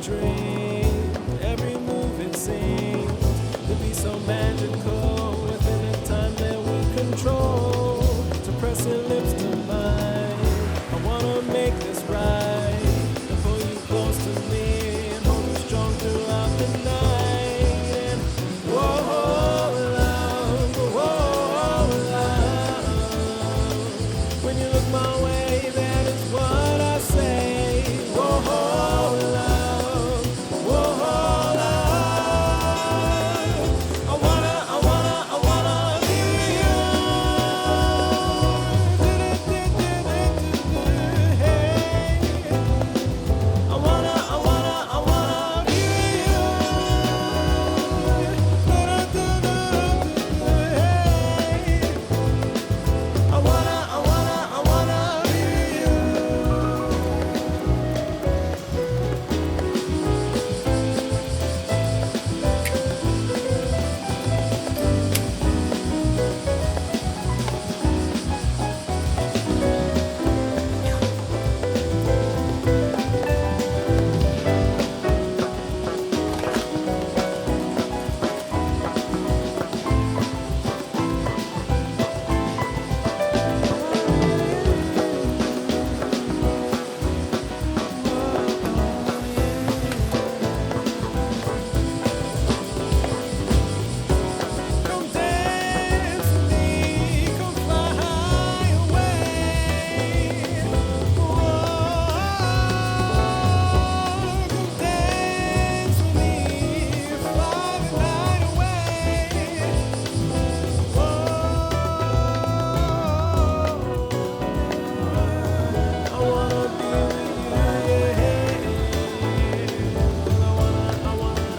dream, every move it seems to be so magical within the time that we control. So press your lips to mine. I wanna make this right and pull you close to me and hold you strong throughout the night. And whoa, love, whoa, love. When you look my way, that is what I say. Whoa, love, whoa, love. I wanna be you. Hey. I wanna be you. Hey. I wanna be you. Come dance with me, come fly away. Whoa, come dance with me, fly the night away. Whoa, I wanna be with you, yeah.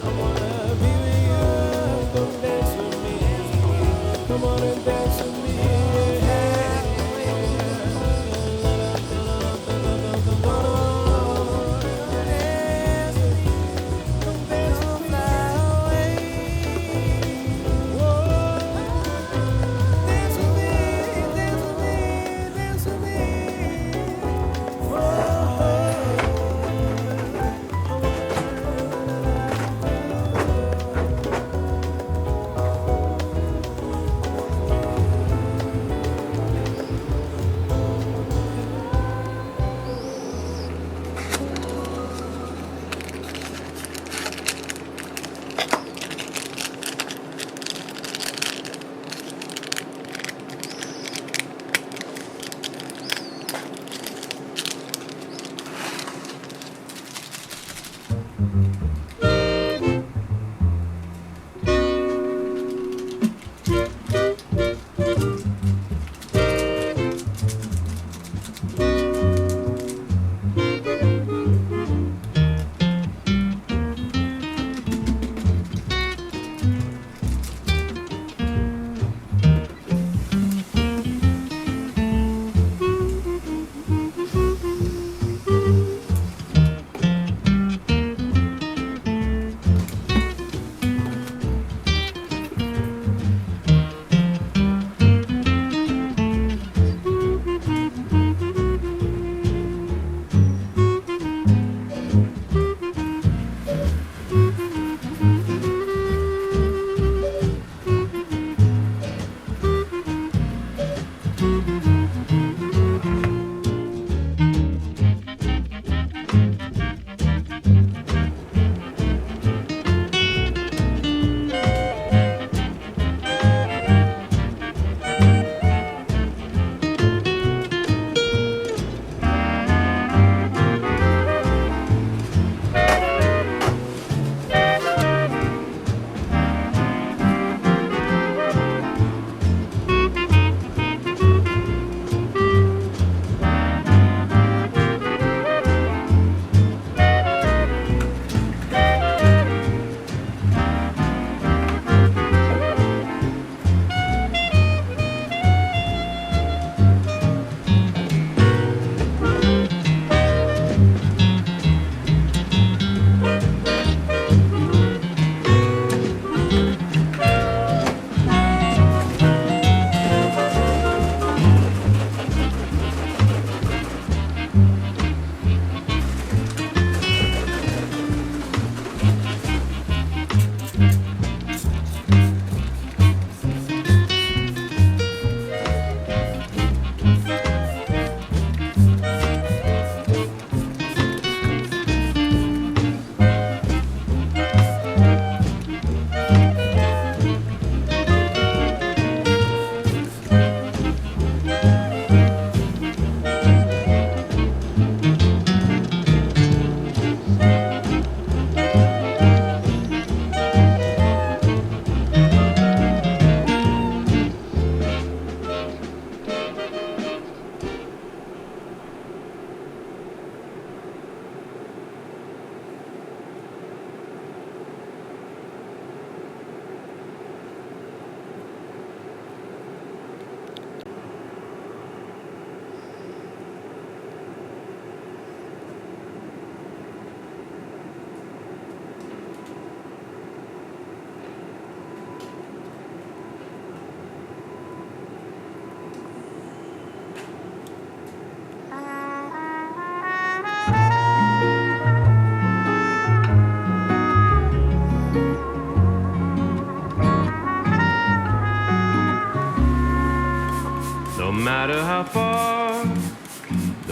I wanna be with you. Come dance with me. Come on and dance with me. Come dance with me. Fly away. Whoa. Dance with me, dance with me, dance with me.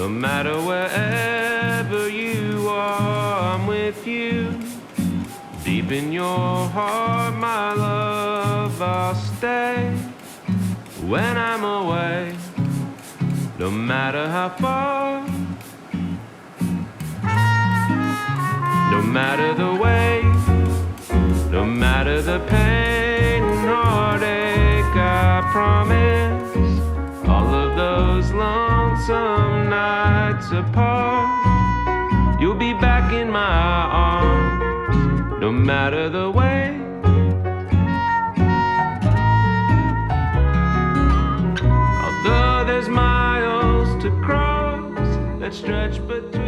No matter wherever you are, I'm with you. Deep in your heart, my love, I'll stay. When I'm away, no matter how far, no matter the way, no matter the pain and heartache, I promise all of those lonesome nights apart, you'll be back in my arms, no matter the way. Although there's miles to cross that stretch between